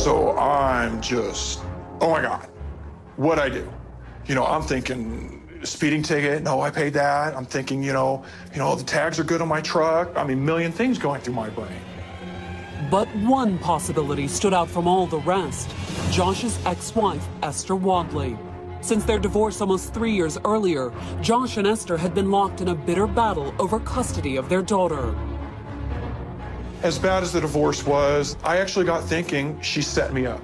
So I'm just, oh my God, what'd I do? I'm thinking speeding ticket, no, I paid that. I'm thinking, the tags are good on my truck. I mean, a million things going through my brain. But one possibility stood out from all the rest: Josh's ex-wife, Esther Wadley. Since their divorce almost 3 years earlier, Josh and Esther had been locked in a bitter battle over custody of their daughter. As bad as the divorce was, I actually got thinking she set me up,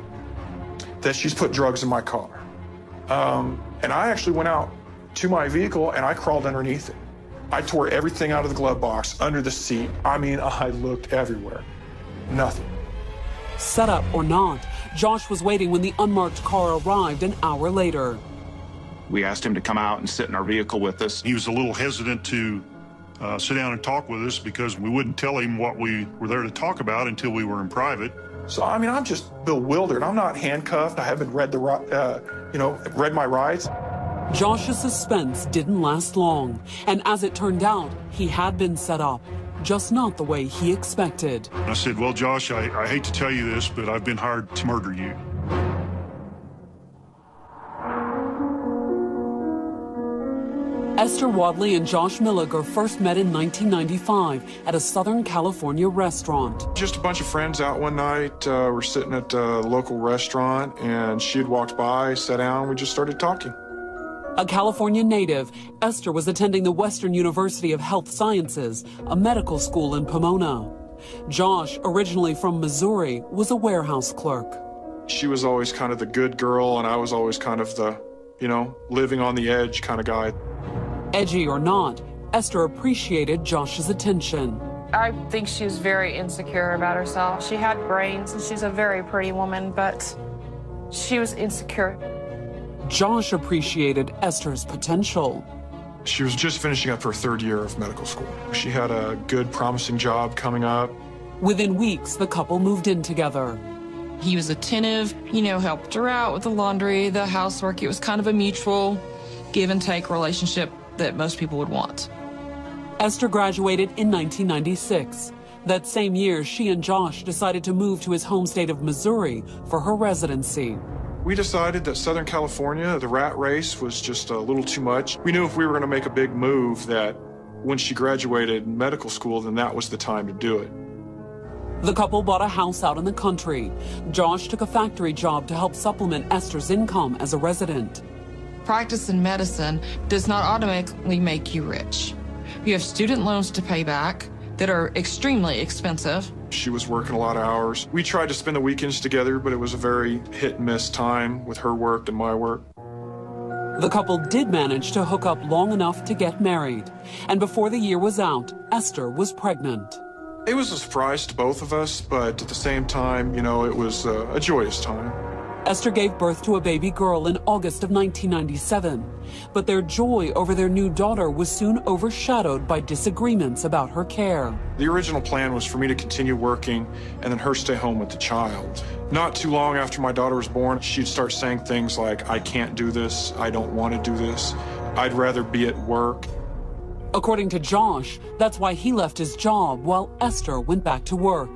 that she's put drugs in my car. And I actually went out to my vehicle and I crawled underneath it. I tore everything out of the glove box, under the seat. I mean, I looked everywhere. Nothing. Set up or not, Josh was waiting when the unmarked car arrived an hour later. We asked him to come out and sit in our vehicle with us. He was a little hesitant to sit down and talk with us because we wouldn't tell him what we were there to talk about until we were in private. So, I mean, I'm just bewildered. I'm not handcuffed. I haven't read read my rights. Josh's suspense didn't last long, and as it turned out, he had been set up, just not the way he expected. I said, well, Josh, I hate to tell you this, but I've been hired to murder you. Esther Wadley and Josh Milliger first met in 1995 at a Southern California restaurant. Just a bunch of friends out one night. We're sitting at a local restaurant, and she had walked by, sat down, and we just started talking. A California native, Esther was attending the Western University of Health Sciences, a medical school in Pomona. Josh, originally from Missouri, was a warehouse clerk. She was always kind of the good girl, and I was always kind of the, living on the edge kind of guy. Edgy or not, Esther appreciated Josh's attention. I think she was very insecure about herself. She had brains, and she's a very pretty woman, but she was insecure. Josh appreciated Esther's potential. She was just finishing up her third year of medical school. She had a good, promising job coming up. Within weeks, the couple moved in together. He was attentive, helped her out with the laundry, the housework. It was kind of a mutual give and take relationship that most people would want. Esther graduated in 1996. That same year, she and Josh decided to move to his home state of Missouri for her residency. We decided that Southern California, the rat race, was just a little too much. We knew if we were going to make a big move that when she graduated medical school, then that was the time to do it. The couple bought a house out in the country. Josh took a factory job to help supplement Esther's income as a resident. Practice in medicine does not automatically make you rich. You have student loans to pay back that are extremely expensive. She was working a lot of hours. We tried to spend the weekends together, but it was a very hit-and-miss time with her work and my work. The couple did manage to hook up long enough to get married. And before the year was out, Esther was pregnant. It was a surprise to both of us, but at the same time, it was a joyous time. Esther gave birth to a baby girl in August of 1997, but their joy over their new daughter was soon overshadowed by disagreements about her care. The original plan was for me to continue working and then her stay home with the child. Not too long after my daughter was born, she'd start saying things like, I can't do this, I don't want to do this, I'd rather be at work. According to Josh, that's why he left his job while Esther went back to work.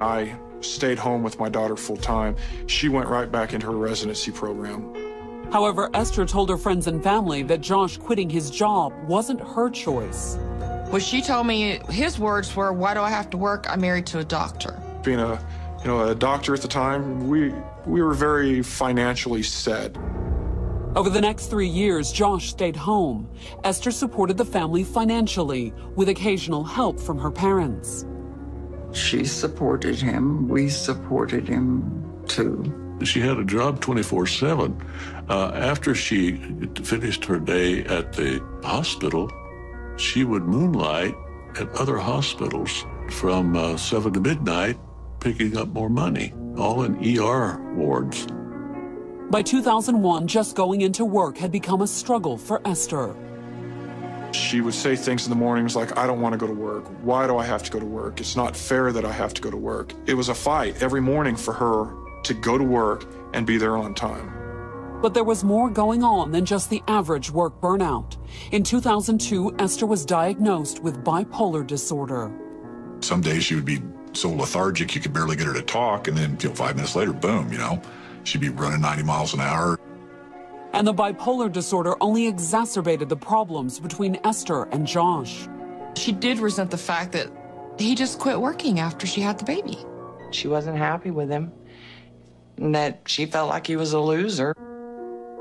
I stayed home with my daughter full time. She went right back into her residency program. However, Esther told her friends and family that Josh quitting his job wasn't her choice. Well, she told me, his words were, why do I have to work? I'm married to a doctor. Being a doctor at the time, we were very financially set. Over the next 3 years, Josh stayed home. Esther supported the family financially, with occasional help from her parents. She supported him. We supported him, too. She had a job 24/7. After she finished her day at the hospital, she would moonlight at other hospitals from 7 to midnight, picking up more money, all in ER wards. By 2001, just going into work had become a struggle for Esther. She would say things in the mornings like, I don't want to go to work. Why do I have to go to work? It's not fair that I have to go to work. It was a fight every morning for her to go to work and be there on time. But there was more going on than just the average work burnout. In 2002, Esther was diagnosed with bipolar disorder. Some days she would be so lethargic you could barely get her to talk, and then 5 minutes later, boom, she'd be running 90 miles an hour. And the bipolar disorder only exacerbated the problems between Esther and Josh. She did resent the fact that he just quit working after she had the baby. She wasn't happy with him, and that she felt like he was a loser.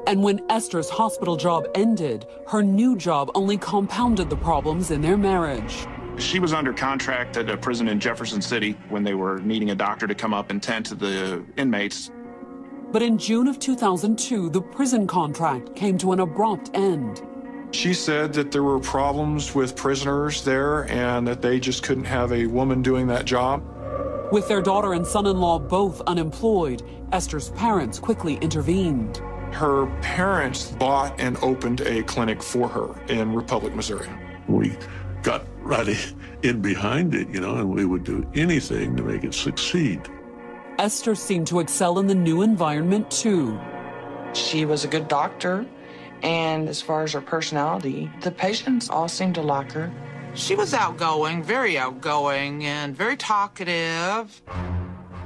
And when Esther's hospital job ended, her new job only compounded the problems in their marriage. She was under contract at a prison in Jefferson City when they were needing a doctor to come up and tend to the inmates. But in June of 2002, the prison contract came to an abrupt end. She said that there were problems with prisoners there and that they just couldn't have a woman doing that job. With their daughter and son-in-law both unemployed, Esther's parents quickly intervened. Her parents bought and opened a clinic for her in Republic, Missouri. We got right in behind it, and we would do anything to make it succeed. Esther seemed to excel in the new environment, too. She was a good doctor, and as far as her personality, the patients all seemed to like her. She was outgoing, and very talkative.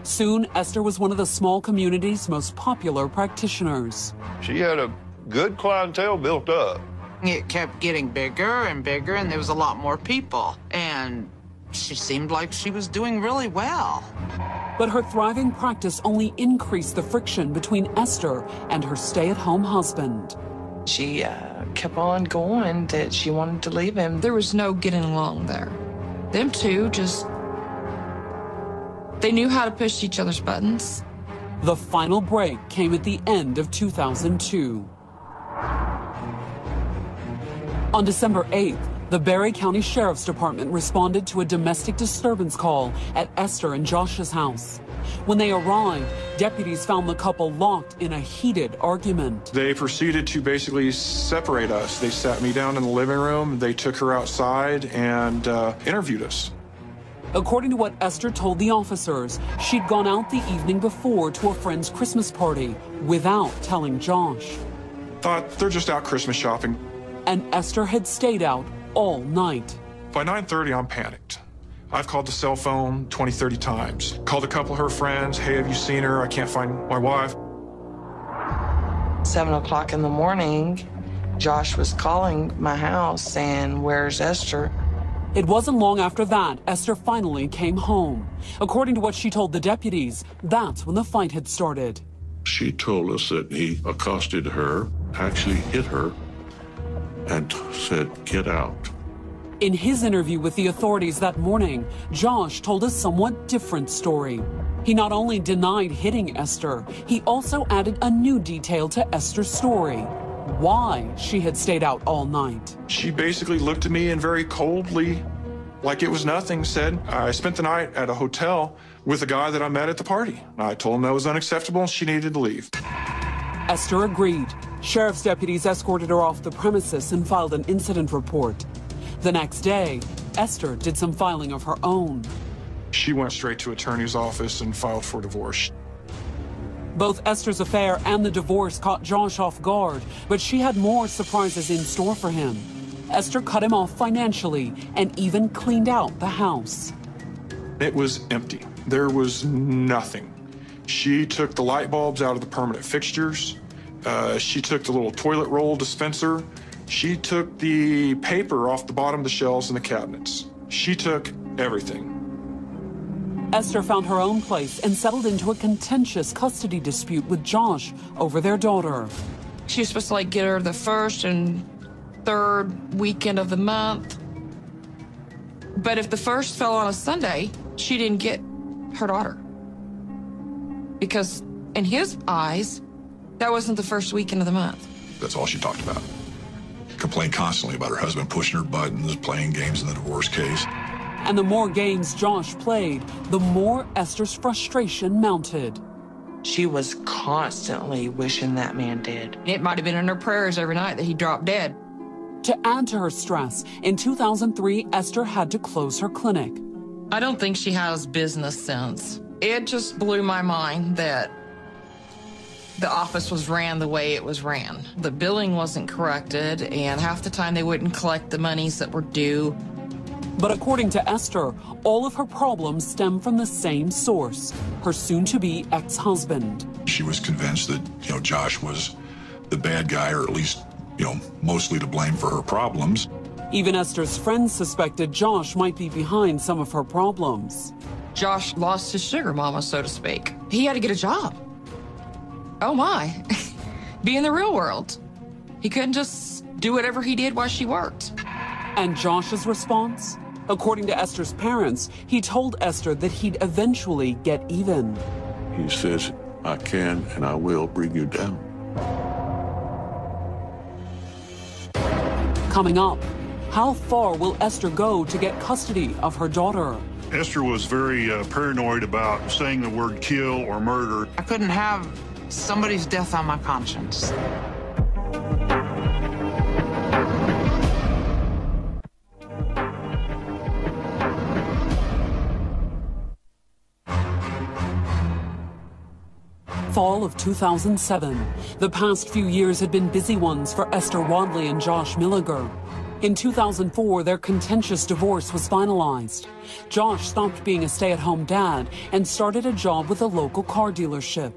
Soon, Esther was one of the small community's most popular practitioners. She had a good clientele built up. It kept getting bigger and bigger, and there was a lot more people. And she seemed like she was doing really well. But her thriving practice only increased the friction between Esther and her stay-at-home husband. She kept on going that she wanted to leave him. There was no getting along there. Them two they knew how to push each other's buttons. The final break came at the end of 2002. On December 8th, the Barry County Sheriff's Department responded to a domestic disturbance call at Esther and Josh's house. When they arrived, deputies found the couple locked in a heated argument. They proceeded to basically separate us. They sat me down in the living room, they took her outside and interviewed us. According to what Esther told the officers, she'd gone out the evening before to a friend's Christmas party without telling Josh. Thought they're just out Christmas shopping. And Esther had stayed out all night. By 9:30, I'm panicked. I've called the cell phone 20, 30 times. Called a couple of her friends. Hey, have you seen her? I can't find my wife. 7 o'clock in the morning, Josh was calling my house saying, "Where's Esther?" It wasn't long after that Esther finally came home. According to what she told the deputies, that's when the fight had started. She told us that he accosted her, actually hit her, and said, "Get out." In his interview with the authorities that morning, Josh told a somewhat different story. He not only denied hitting Esther, he also added a new detail to Esther's story: why she had stayed out all night. She basically looked at me and very coldly, like it was nothing, said, "I spent the night at a hotel with a guy that I met at the party. I told him that was unacceptable and she needed to leave." Esther agreed. Sheriff's deputies escorted her off the premises and filed an incident report. The next day, Esther did some filing of her own. She went straight to attorney's office and filed for divorce. Both Esther's affair and the divorce caught Josh off guard, but she had more surprises in store for him. Esther cut him off financially and even cleaned out the house. It was empty. There was nothing. She took the light bulbs out of the permanent fixtures. She took the little toilet roll dispenser. She took the paper off the bottom of the shelves in the cabinets. She took everything. Esther found her own place and settled into a contentious custody dispute with Josh over their daughter. She was supposed to get her the first and third weekend of the month. But if the first fell on a Sunday, she didn't get her daughter. Because in his eyes, that wasn't the first weekend of the month. That's all she talked about. Complained constantly about her husband pushing her buttons, playing games in the divorce case. And the more games Josh played, the more Esther's frustration mounted. She was constantly wishing that man dead. It might have been in her prayers every night that he dropped dead. To add to her stress, in 2003, Esther had to close her clinic. I don't think she has business sense. It just blew my mind that the office was ran the way it was ran. The billing wasn't corrected, and half the time they wouldn't collect the monies that were due. But according to Esther, all of her problems stem from the same source, her soon-to-be ex-husband. She was convinced that, Josh was the bad guy, or at least, mostly to blame for her problems. Even Esther's friends suspected Josh might be behind some of her problems. Josh lost his sugar mama, so to speak. He had to get a job. Oh my. Be in the real world. He couldn't just do whatever he did while she worked. And Josh's response? According to Esther's parents, he told Esther that he'd eventually get even. He says, I can and I will bring you down. Coming up, how far will Esther go to get custody of her daughter? Esther was very paranoid about saying the word kill or murder. I couldn't have somebody's death on my conscience. Fall of 2007. The past few years had been busy ones for Esther Wadley and Josh Milliger. In 2004, their contentious divorce was finalized. Josh stopped being a stay-at-home dad and started a job with a local car dealership.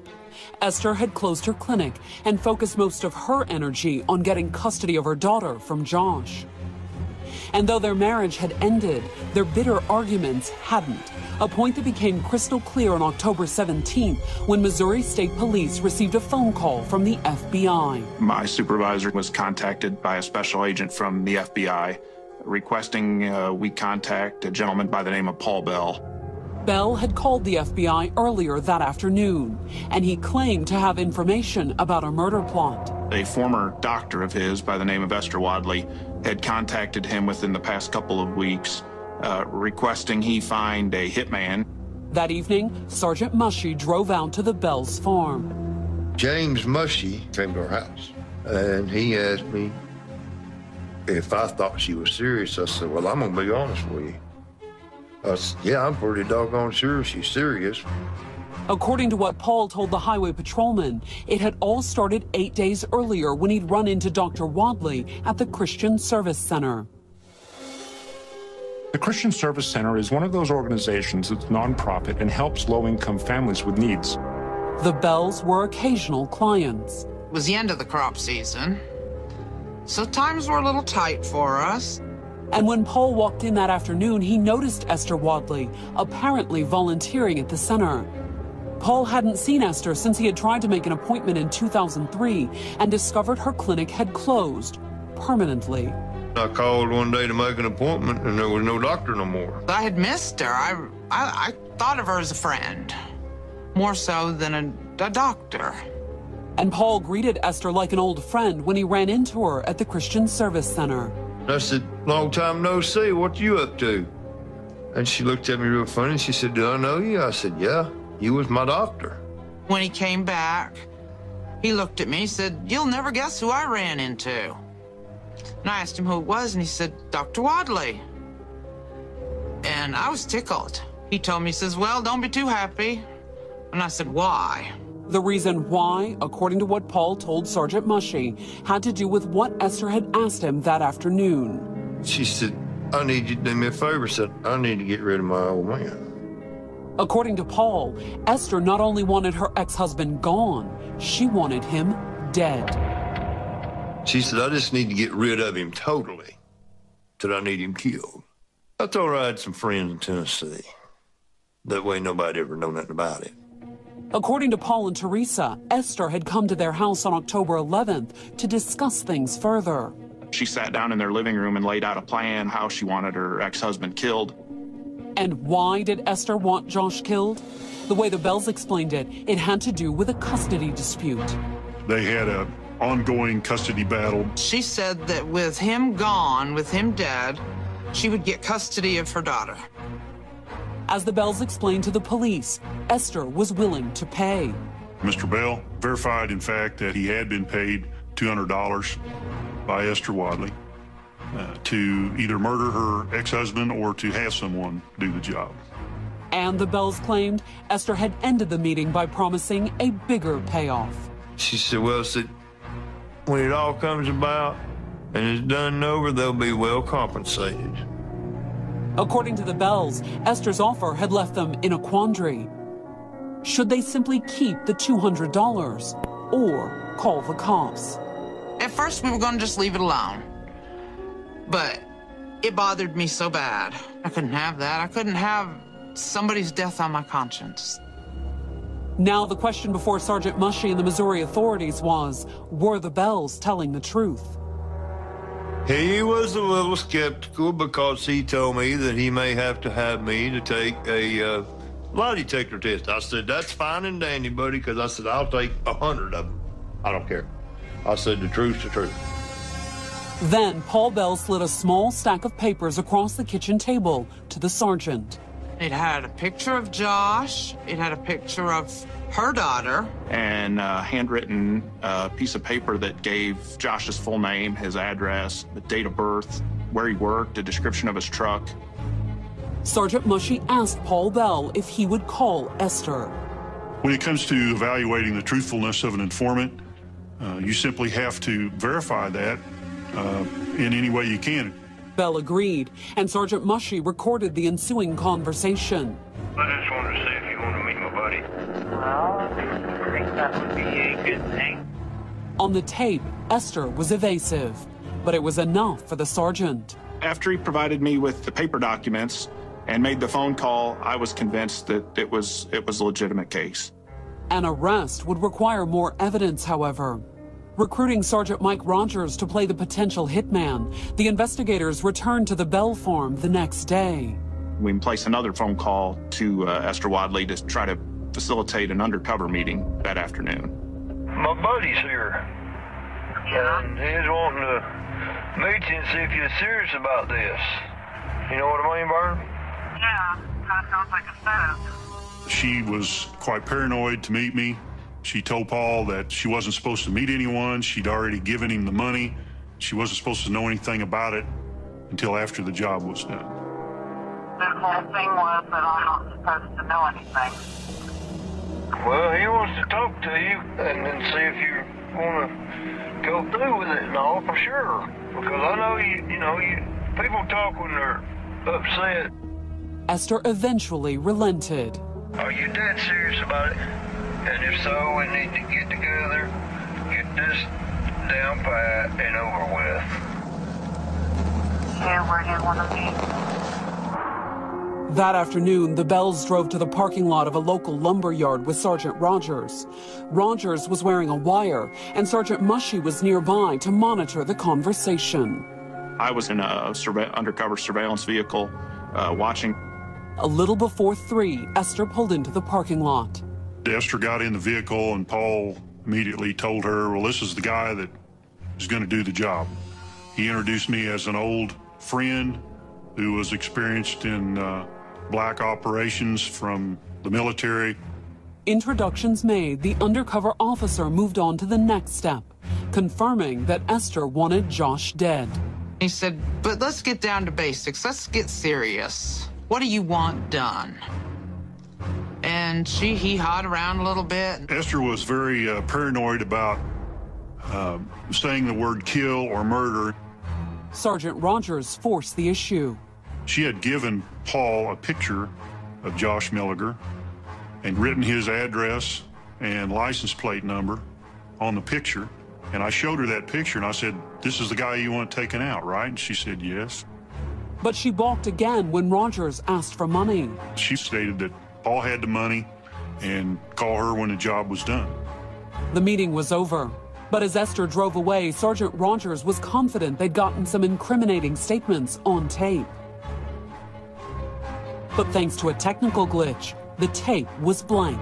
Esther had closed her clinic and focused most of her energy on getting custody of her daughter from Josh. And though their marriage had ended, their bitter arguments hadn't, a point that became crystal clear on October 17th when Missouri State Police received a phone call from the FBI. My supervisor was contacted by a special agent from the FBI requesting we contact a gentleman by the name of Paul Bell. Bell had called the FBI earlier that afternoon, and he claimed to have information about a murder plot. A former doctor of his by the name of Esther Wadley had contacted him within the past couple of weeks, requesting he find a hitman. That evening, Sergeant Mushy drove out to the Bells farm. James Mushy came to our house, and he asked me if I thought she was serious. I said, well, I'm going to be honest with you. I said, yeah, I'm pretty doggone sure she's serious. According to what Paul told the highway patrolman, it had all started 8 days earlier when he'd run into Dr. Wadley at the Christian Service Center. The Christian Service Center is one of those organizations that's nonprofit and helps low-income families with needs. The Bells were occasional clients. It was the end of the crop season, so times were a little tight for us. And when Paul walked in that afternoon, he noticed Esther Wadley, apparently volunteering at the center. Paul hadn't seen Esther since he had tried to make an appointment in 2003 and discovered her clinic had closed permanently. I called one day to make an appointment, and there was no doctor no more. I had missed her. I thought of her as a friend, more so than a doctor. And Paul greeted Esther like an old friend when he ran into her at the Christian Service Center. I said, long time no see, what you up to? And she looked at me real funny, and she said, do I know you? I said, yeah, you was my doctor. When he came back, he looked at me, he said, you'll never guess who I ran into. And I asked him who it was, and he said, Dr. Wadley. And I was tickled. He told me, he says, well, don't be too happy. And I said, why? The reason why, according to what Paul told Sergeant Mushy, had to do with what Esther had asked him that afternoon. She said, I need you to do me a favor. Said, I need to get rid of my old man. According to Paul, Esther not only wanted her ex-husband gone, she wanted him dead. She said, I just need to get rid of him totally, till I need him killed. I told her I had some friends in Tennessee. That way nobody ever know nothing about it. According to Paul and Teresa, Esther had come to their house on October 11th to discuss things further. She sat down in their living room and laid out a plan how she wanted her ex-husband killed. And why did Esther want Josh killed? The way the Bells explained it, it had to do with a custody dispute. They had an ongoing custody battle. She said that with him gone, with him dead, she would get custody of her daughter. As the Bells explained to the police, Esther was willing to pay. Mr. Bell verified, in fact, that he had been paid $200 by Esther Wadley to either murder her ex-husband or to have someone do the job. And the Bells claimed Esther had ended the meeting by promising a bigger payoff. She said, well, said, when it all comes about and it's done and over, they'll be well compensated. According to the Bells, Esther's offer had left them in a quandary. Should they simply keep the $200 or call the cops? At first, we were going to just leave it alone. But it bothered me so bad. I couldn't have that. I couldn't have somebody's death on my conscience. Now the question before Sergeant Mushy and the Missouri authorities was, were the Bells telling the truth? He was a little skeptical because he told me that he may have to have me to take a lie detector test. I said, that's fine and dandy, buddy, because I said, I'll take 100 of them. I don't care. I said, the truth's the truth. Then Paul Bell slid a small stack of papers across the kitchen table to the sergeant. It had a picture of Josh. It had a picture of her daughter. And a handwritten piece of paper that gave Josh's full name, his address, the date of birth, where he worked, a description of his truck. Sergeant Mushy asked Paul Bell if he would call Esther. When it comes to evaluating the truthfulness of an informant, you simply have to verify that in any way you can. Bell agreed, and Sergeant Mushy recorded the ensuing conversation. I just wanted to see if you want to meet my buddy. Well, I think that would be a good thing. On the tape, Esther was evasive, but it was enough for the sergeant. After he provided me with the paper documents and made the phone call, I was convinced that it was a legitimate case. An arrest would require more evidence, however. Recruiting Sergeant Mike Rogers to play the potential hitman, the investigators returned to the Bell farm the next day. We placed another phone call to Esther Wadley to try to facilitate an undercover meeting that afternoon. My buddy's here. Yeah. And he's wanting to meet you and see if you're serious about this. You know what I mean, Vern? Yeah, kind of sounds like a setup. She was quite paranoid to meet me. She told Paul that she wasn't supposed to meet anyone. She'd already given him the money. She wasn't supposed to know anything about it until after the job was done. The whole thing was that I'm not supposed to know anything. Well, he wants to talk to you and then see if you want to go through with it and all, for sure. Because I know you people talk when they're upset. Esther eventually relented. Are you dead serious about it? And if so, we need to get together, get this down pat and over with. Yeah, where do you want to meet? That afternoon, the Bells drove to the parking lot of a local lumber yard with Sergeant Rogers. Rogers was wearing a wire, and Sergeant Mushy was nearby to monitor the conversation. I was in a undercover surveillance vehicle watching. A little before 3, Esther pulled into the parking lot. Esther got in the vehicle, and Paul immediately told her, well, this is the guy that is going to do the job. He introduced me as an old friend who was experienced in black operations from the military. Introductions made, the undercover officer moved on to the next step, confirming that Esther wanted Josh dead. He said, but let's get down to basics. Let's get serious. What do you want done? And she hee-hawed around a little bit. Esther was very paranoid about saying the word kill or murder. Sergeant Rogers forced the issue. She had given Paul a picture of Josh Milliger and written his address and license plate number on the picture. And I showed her that picture and I said, this is the guy you want taken out, right? And she said, yes. But she balked again when Rogers asked for money. She stated that Paul had the money and call her when the job was done. The meeting was over. But as Esther drove away, Sergeant Rogers was confident they'd gotten some incriminating statements on tape. But thanks to a technical glitch, the tape was blank.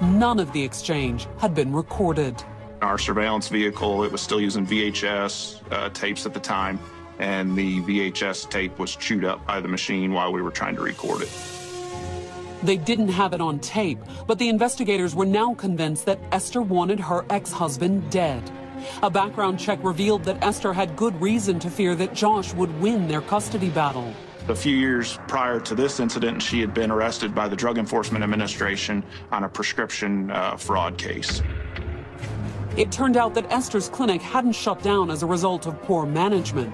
None of the exchange had been recorded. Our surveillance vehicle, it was still using VHS tapes at the time, and the VHS tape was chewed up by the machine while we were trying to record it. They didn't have it on tape, but the investigators were now convinced that Esther wanted her ex-husband dead. A background check revealed that Esther had good reason to fear that Josh would win their custody battle. A few years prior to this incident, she had been arrested by the Drug Enforcement Administration on a prescription fraud case. It turned out that Esther's clinic hadn't shut down as a result of poor management.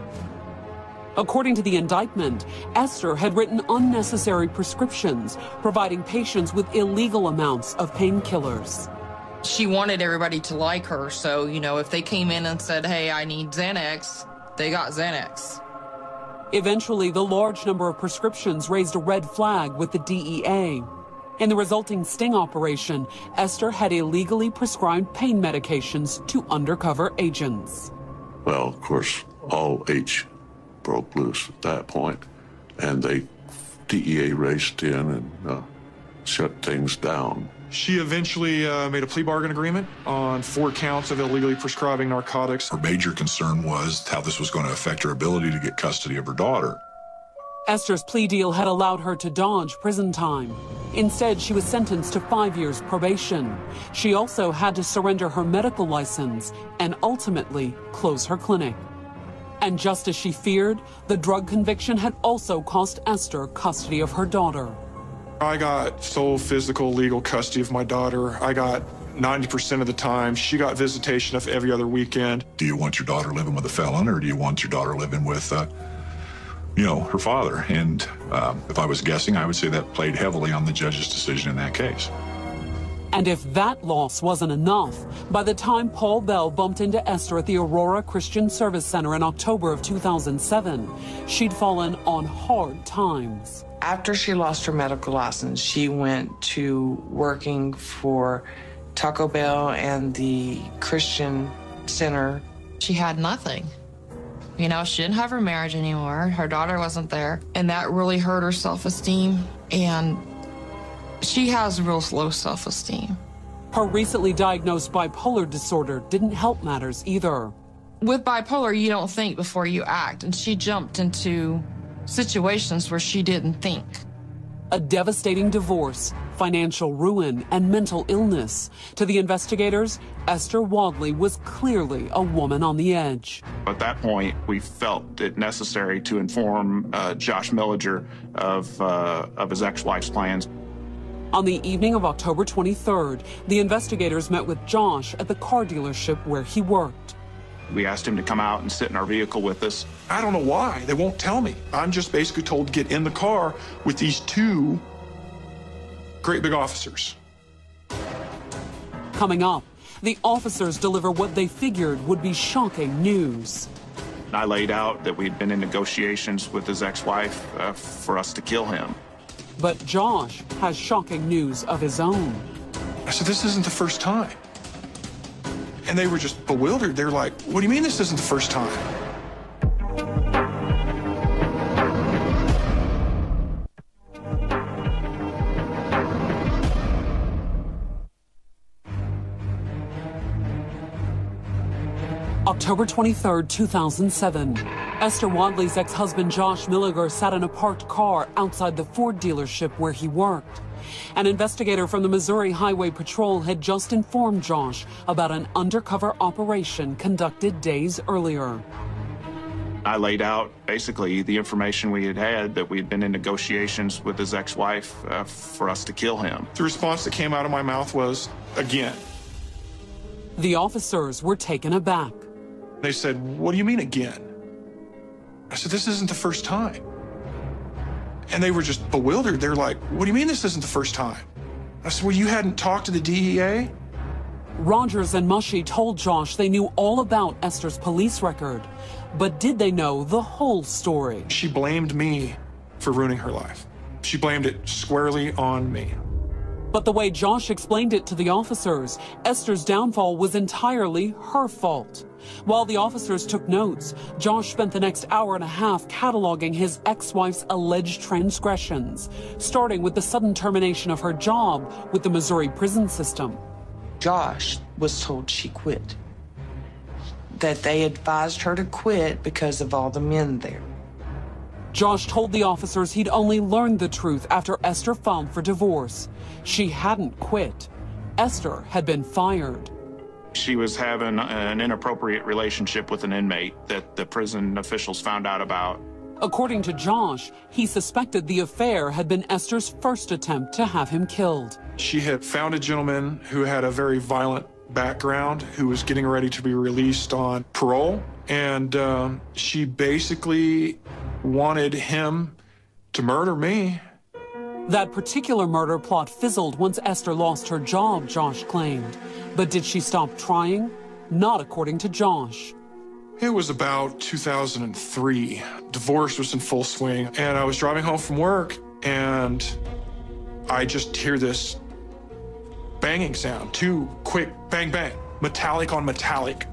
According to the indictment, Esther had written unnecessary prescriptions, providing patients with illegal amounts of painkillers. She wanted everybody to like her, so, if they came in and said, hey, I need Xanax, they got Xanax. Eventually, the large number of prescriptions raised a red flag with the DEA. In the resulting sting operation, Esther had illegally prescribed pain medications to undercover agents. Well, of course, all H broke loose at that point, and DEA raced in and shut things down. She eventually made a plea bargain agreement on 4 counts of illegally prescribing narcotics. Her major concern was how this was going to affect her ability to get custody of her daughter. Esther's plea deal had allowed her to dodge prison time. Instead, she was sentenced to 5 years probation. She also had to surrender her medical license and ultimately close her clinic. And just as she feared, the drug conviction had also cost Esther custody of her daughter. I got sole physical legal custody of my daughter. I got 90% of the time. She got visitation of every other weekend. Do you want your daughter living with a felon, or do you want your daughter living with, her father? And if I was guessing, I would say that played heavily on the judge's decision in that case. And if that loss wasn't enough, by the time Paul Bell bumped into Esther at the Aurora Christian Service Center in October of 2007, she'd fallen on hard times. After she lost her medical license, she went to working for Taco Bell and the Christian Center. She had nothing. She didn't have her marriage anymore. Her daughter wasn't there. And that really hurt her self-esteem. And she has real low self-esteem. Her recently diagnosed bipolar disorder didn't help matters either. With bipolar, you don't think before you act. And she jumped into situations where she didn't think. A devastating divorce, financial ruin, and mental illness. To the investigators, Esther Wadley was clearly a woman on the edge. At that point, we felt it necessary to inform Josh Milliger of his ex-wife's plans. On the evening of October 23rd, the investigators met with Josh at the car dealership where he worked. We asked him to come out and sit in our vehicle with us. I don't know why. They won't tell me. I'm just basically told to get in the car with these 2 great big officers. Coming up, the officers deliver what they figured would be shocking news. I laid out that we'd been in negotiations with his ex-wife for us to kill him. But Josh has shocking news of his own. I said, this isn't the first time. And they were just bewildered. They're like, what do you mean this isn't the first time? October 23rd, 2007. Esther Wadley's ex-husband Josh Milliger sat in a parked car outside the Ford dealership where he worked. An investigator from the Missouri Highway Patrol had just informed Josh about an undercover operation conducted days earlier. I laid out basically the information we had that we had been in negotiations with his ex-wife for us to kill him. The response that came out of my mouth was, again. The officers were taken aback. They said, what do you mean again? I said, this isn't the first time. And they were just bewildered. They're like, what do you mean this isn't the first time? I said, well, you hadn't talked to the DEA? Rogers and Mushy told Josh they knew all about Esther's police record. But did they know the whole story? She blamed me for ruining her life. She blamed it squarely on me. But the way Josh explained it to the officers, Esther's downfall was entirely her fault. While the officers took notes, Josh spent the next hour and a half cataloging his ex-wife's alleged transgressions, starting with the sudden termination of her job with the Missouri prison system. Josh was told she quit, that they advised her to quit because of all the men there. Josh told the officers he'd only learned the truth after Esther filed for divorce. She hadn't quit. Esther had been fired. She was having an inappropriate relationship with an inmate that the prison officials found out about. According to Josh, he suspected the affair had been Esther's first attempt to have him killed. She had found a gentleman who had a very violent background, who was getting ready to be released on parole. And she basically wanted him to murder me. That particular murder plot fizzled once Esther lost her job, Josh claimed. But did she stop trying? Not according to Josh. It was about 2003. Divorce was in full swing, and I was driving home from work, and I just hear this banging sound. Two quick bang, bang, metallic on metallic,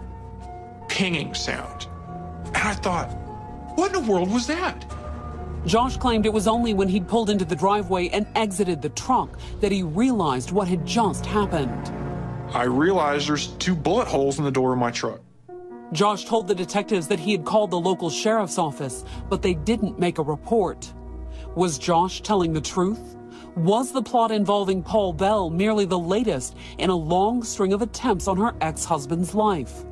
pinging sound. And I thought, what in the world was that? Josh claimed it was only when he'd pulled into the driveway and exited the truck that he realized what had just happened. I realized there's 2 bullet holes in the door of my truck. Josh told the detectives that he had called the local sheriff's office, but they didn't make a report. Was Josh telling the truth? Was the plot involving Paul Bell merely the latest in a long string of attempts on her ex-husband's life?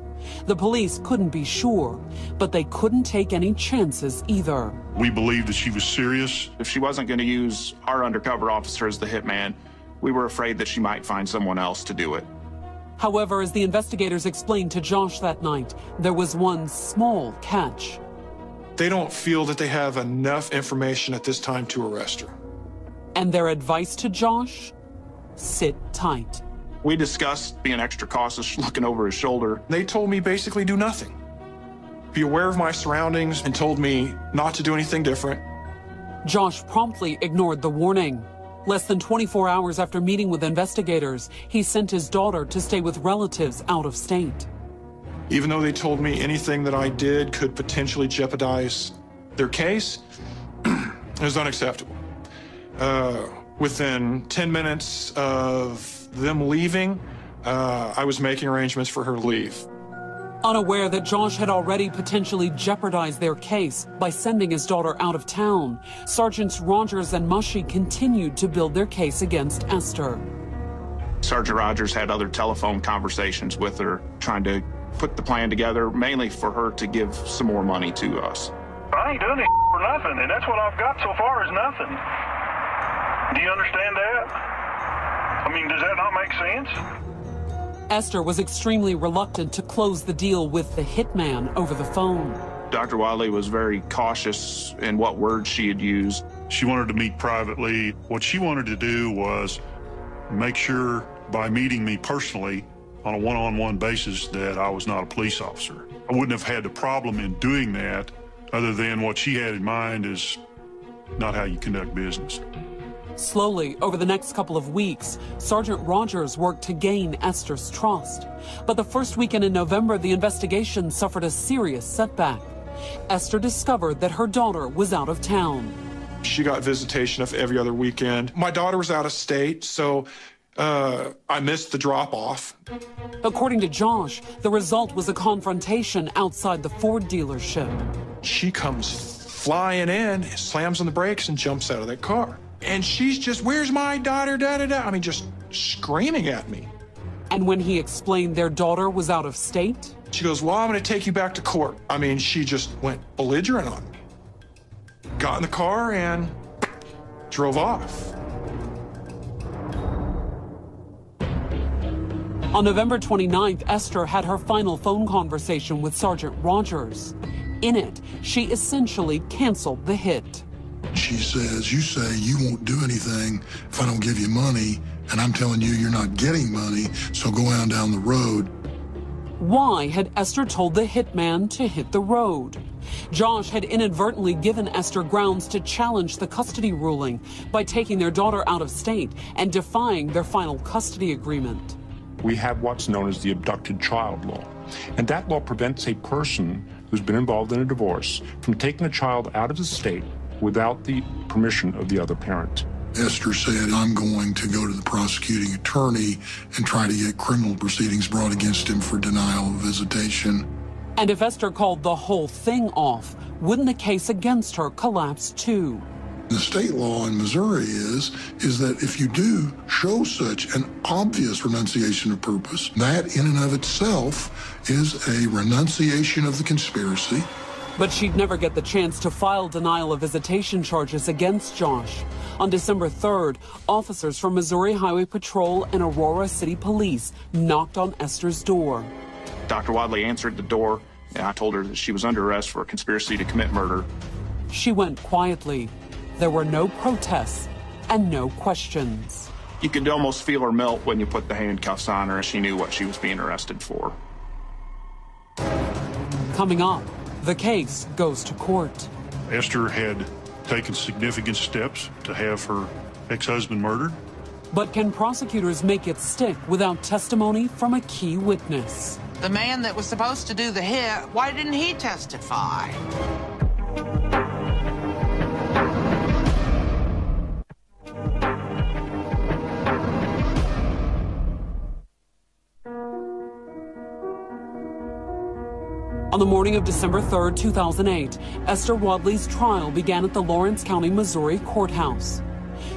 The police couldn't be sure, but they couldn't take any chances either. We believed that she was serious. If she wasn't going to use our undercover officer as the hitman, we were afraid that she might find someone else to do it. However, as the investigators explained to Josh that night, there was one small catch. They don't feel that they have enough information at this time to arrest her. And their advice to Josh? Sit tight. We discussed being extra cautious, looking over his shoulder. They told me basically do nothing. Be aware of my surroundings, and told me not to do anything different. Josh promptly ignored the warning. Less than 24 hours after meeting with investigators, he sent his daughter to stay with relatives out of state. Even though they told me anything that I did could potentially jeopardize their case, it was unacceptable. Within 10 minutes of them leaving, I was making arrangements for her to leave. Unaware that Josh had already potentially jeopardized their case by sending his daughter out of town, Sergeants Rogers and Mushy continued to build their case against Esther. Sergeant Rogers had other telephone conversations with her, trying to put the plan together, mainly for her to give some more money to us. I ain't done it for nothing, and that's what I've got so far is nothing. Do you understand that? I mean, does that not make sense? Esther was extremely reluctant to close the deal with the hitman over the phone. Dr. Wadley was very cautious in what words she had used. She wanted to meet privately. What she wanted to do was make sure by meeting me personally on a one-on-one basis that I was not a police officer. I wouldn't have had a problem in doing that other than what she had in mind is not how you conduct business. Slowly, over the next couple of weeks, Sergeant Rogers worked to gain Esther's trust. But the first weekend in November, the investigation suffered a serious setback. Esther discovered that her daughter was out of town. She got visitation of every other weekend. My daughter was out of state, so I missed the drop-off. According to Josh, the result was a confrontation outside the Ford dealership. She comes flying in, slams on the brakes, and jumps out of that car. And she's just, where's my daughter, da-da-da? I mean, just screaming at me. And when he explained their daughter was out of state? She goes, well, I'm going to take you back to court. I mean, she just went belligerent on me. Got in the car and drove off. On November 29th, Esther had her final phone conversation with Sergeant Rogers. In it, she essentially canceled the hit. She says, you say you won't do anything if I don't give you money, and I'm telling you you're not getting money, so go on down the road. Why had Esther told the hitman to hit the road? Josh had inadvertently given Esther grounds to challenge the custody ruling by taking their daughter out of state and defying their final custody agreement. We have what's known as the abducted child law, and that law prevents a person who's been involved in a divorce from taking a child out of the state without the permission of the other parent. Esther said, I'm going to go to the prosecuting attorney and try to get criminal proceedings brought against him for denial of visitation. And if Esther called the whole thing off, wouldn't the case against her collapse too? The state law in Missouri is that if you do show such an obvious renunciation of purpose, that in and of itself is a renunciation of the conspiracy. But she'd never get the chance to file denial of visitation charges against Josh. On December 3rd, officers from Missouri Highway Patrol and Aurora City Police knocked on Esther's door. Dr. Wadley answered the door, and I told her that she was under arrest for a conspiracy to commit murder. she went quietly. There were no protests and no questions. You could almost feel her melt when you put the handcuffs on her and she knew what she was being arrested for. Coming up, the case goes to court. Esther had taken significant steps to have her ex-husband murdered. But can prosecutors make it stick without testimony from a key witness? The man that was supposed to do the hit, why didn't he testify? On the morning of December 3rd, 2008, Esther Wadley's trial began at the Lawrence County, Missouri courthouse.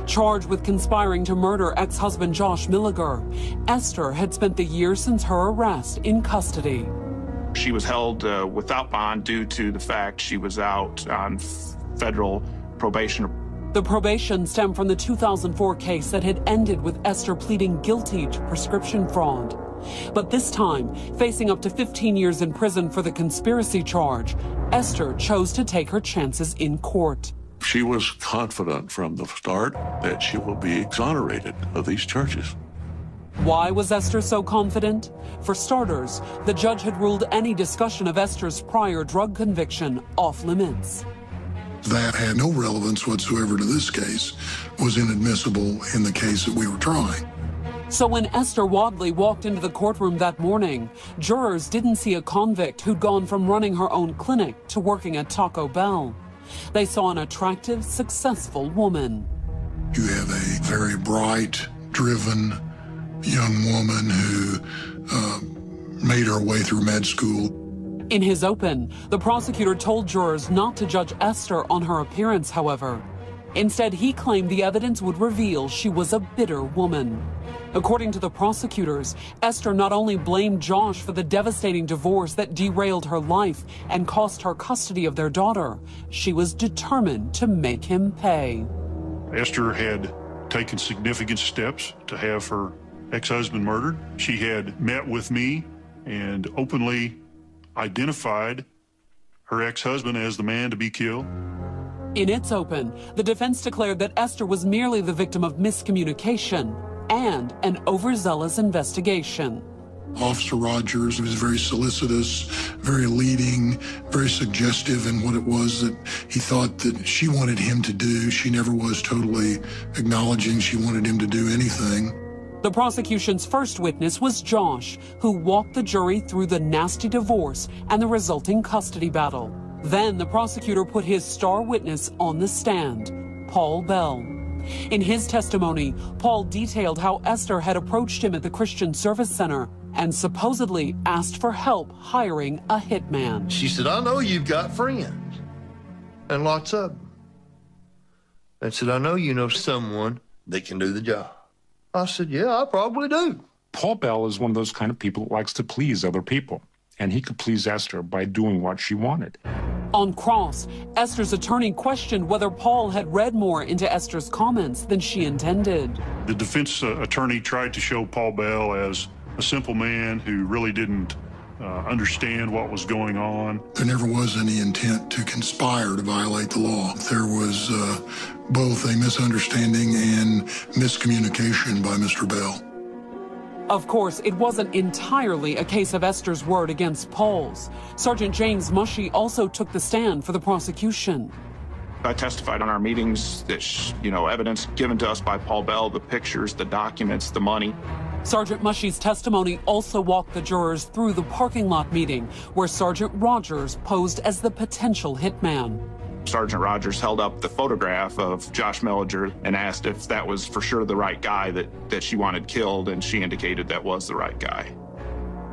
Charged with conspiring to murder ex-husband Josh Milliger, Esther had spent the year since her arrest in custody. She was held without bond due to the fact she was out on federal probation. The probation stemmed from the 2004 case that had ended with Esther pleading guilty to prescription fraud. But this time, facing up to 15 years in prison for the conspiracy charge, Esther chose to take her chances in court. She was confident from the start that she will be exonerated of these charges. Why was Esther so confident? For starters, the judge had ruled any discussion of Esther's prior drug conviction off limits. That had no relevance whatsoever to this case, was inadmissible in the case that we were trying. So when Esther Wadley walked into the courtroom that morning, jurors didn't see a convict who'd gone from running her own clinic to working at Taco Bell. They saw an attractive, successful woman. You have a very bright, driven young woman who made her way through med school. In his open, the prosecutor told jurors not to judge Esther on her appearance, however. Instead, he claimed the evidence would reveal she was a bitter woman. According to the prosecutors, Esther not only blamed Josh for the devastating divorce that derailed her life and cost her custody of their daughter, she was determined to make him pay. Esther had taken significant steps to have her ex-husband murdered. She had met with me and openly identified her ex-husband as the man to be killed. In its open, the defense declared that Esther was merely the victim of miscommunication and an overzealous investigation. Officer Rogers was very solicitous, very leading, very suggestive in what it was that he thought that she wanted him to do. She never was totally acknowledging she wanted him to do anything. The prosecution's first witness was Josh, who walked the jury through the nasty divorce and the resulting custody battle. Then the prosecutor put his star witness on the stand, Paul Bell. In his testimony, Paul detailed how Esther had approached him at the Christian Service Center and supposedly asked for help hiring a hitman. She said, I know you've got friends, and lots of them. And said, I know you know someone that can do the job. I said, yeah, I probably do. Paul Bell is one of those kind of people that likes to please other people, and he could please Esther by doing what she wanted. On cross, Esther's attorney questioned whether Paul had read more into Esther's comments than she intended. The defense attorney tried to show Paul Bell as a simple man who really didn't understand what was going on. There never was any intent to conspire to violate the law. There was both a misunderstanding and miscommunication by Mr. Bell. Of course, it wasn't entirely a case of Esther's word against Paul's. Sergeant James Mushy also took the stand for the prosecution. I testified on our meetings that, evidence given to us by Paul Bell, the pictures, the documents, the money. Sergeant Mushy's testimony also walked the jurors through the parking lot meeting where Sergeant Rogers posed as the potential hitman. Sergeant Rogers held up the photograph of Josh Milliger and asked if that was for sure the right guy that she wanted killed, and she indicated that was the right guy.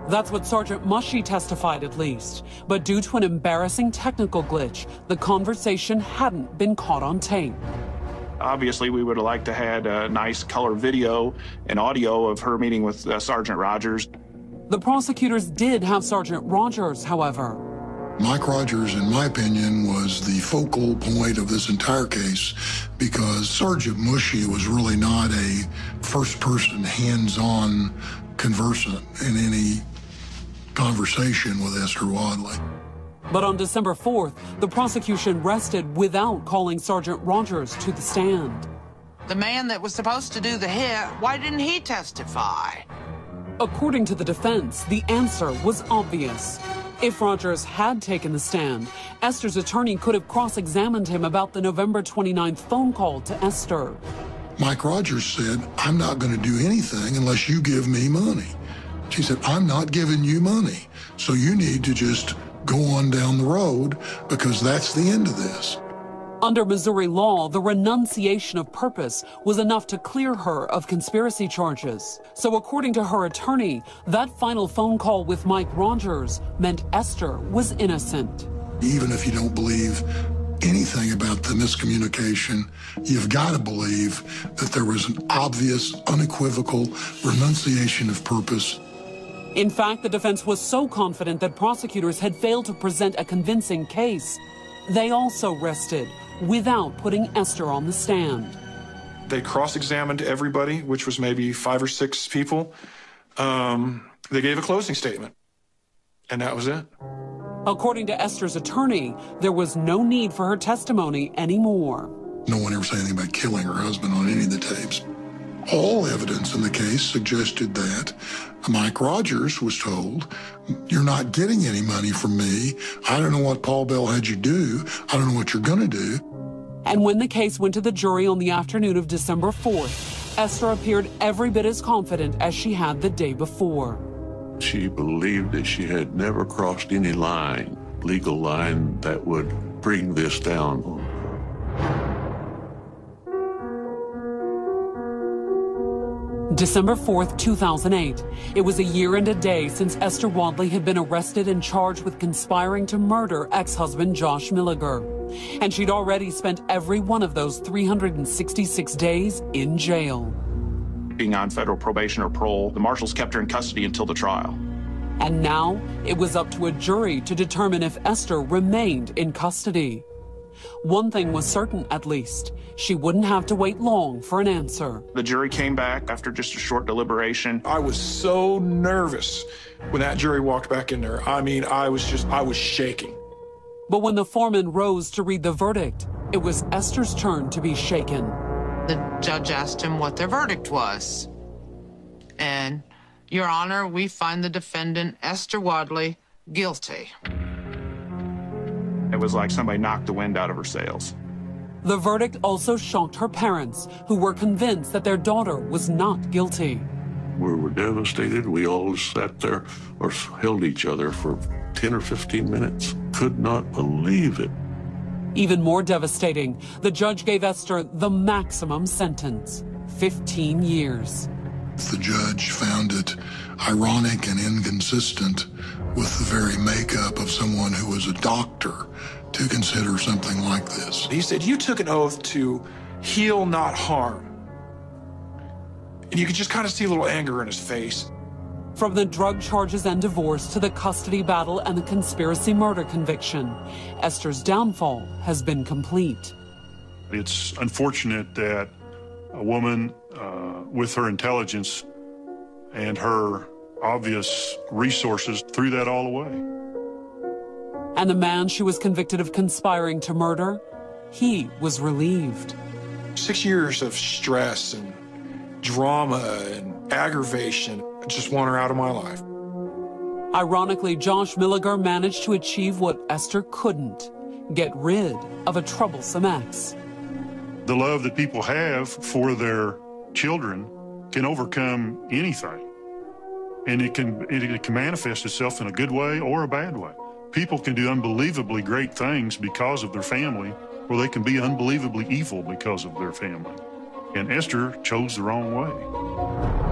That's what Sergeant Mushy testified, at least. But due to an embarrassing technical glitch, the conversation hadn't been caught on tape. Obviously, we would have liked to have had a nice color video and audio of her meeting with Sergeant Rogers. The prosecutors did have Sergeant Rogers, however. Mike Rogers, in my opinion, was the focal point of this entire case because Sergeant Mushy was really not a first-person, hands-on conversant in any conversation with Esther Wadley. But on December 4th, the prosecution rested without calling Sergeant Rogers to the stand. The man that was supposed to do the hit, why didn't he testify? According to the defense, the answer was obvious. If Rogers had taken the stand, Esther's attorney could have cross-examined him about the November 29th phone call to Esther. Mike Rogers said, "I'm not going to do anything unless you give me money." She said, "I'm not giving you money, so you need to just go on down the road because that's the end of this." Under Missouri law, the renunciation of purpose was enough to clear her of conspiracy charges. So according to her attorney, that final phone call with Mike Rogers meant Esther was innocent. Even if you don't believe anything about the miscommunication, you've got to believe that there was an obvious, unequivocal renunciation of purpose. In fact, the defense was so confident that prosecutors had failed to present a convincing case, they also rested without putting Esther on the stand. They cross-examined everybody, which was maybe 5 or 6 people. They gave a closing statement, and that was it. According to Esther's attorney, there was no need for her testimony anymore. No one ever said anything about killing her husband on any of the tapes. All evidence in the case suggested that Mike Rogers was told, "You're not getting any money from me. I don't know what Paul Bell had you do. I don't know what you're going to do." And when the case went to the jury on the afternoon of December 4th, Esther appeared every bit as confident as she had the day before. She believed that she had never crossed any line, legal line, that would bring this down on her. December 4th, 2008. It was a year and a day since Esther Wadley had been arrested and charged with conspiring to murder ex-husband Josh Milliger. And she'd already spent every one of those 366 days in jail. Being on federal probation or parole, the marshals kept her in custody until the trial. And now it was up to a jury to determine if Esther remained in custody. One thing was certain, at least. She wouldn't have to wait long for an answer. The jury came back after just a short deliberation. I was so nervous when that jury walked back in there. I mean, I was shaking. But when the foreman rose to read the verdict, it was Esther's turn to be shaken. The judge asked him what their verdict was. And, Your Honor, we find the defendant, Esther Wadley, guilty. It was like somebody knocked the wind out of her sails. The verdict also shocked her parents, who were convinced that their daughter was not guilty. We were devastated. We all sat there or held each other for 10 or 15 minutes. Could not believe it. Even more devastating, the judge gave Esther the maximum sentence, 15 years. The judge found it ironic and inconsistent with the very makeup of someone who was a doctor to consider something like this. He said, "You took an oath to heal, not harm." And you could just kind of see a little anger in his face. From the drug charges and divorce to the custody battle and the conspiracy murder conviction, Esther's downfall has been complete. It's unfortunate that a woman with her intelligence and her obvious resources threw that all away. And the man she was convicted of conspiring to murder, he was relieved. 6 years of stress and drama and aggravation. I just want her out of my life. Ironically, Josh Milliger managed to achieve what Esther couldn't, get rid of a troublesome ex. The love that people have for their children can overcome anything. And it can manifest itself in a good way or a bad way. People can do unbelievably great things because of their family, or they can be unbelievably evil because of their family. And Esther chose the wrong way.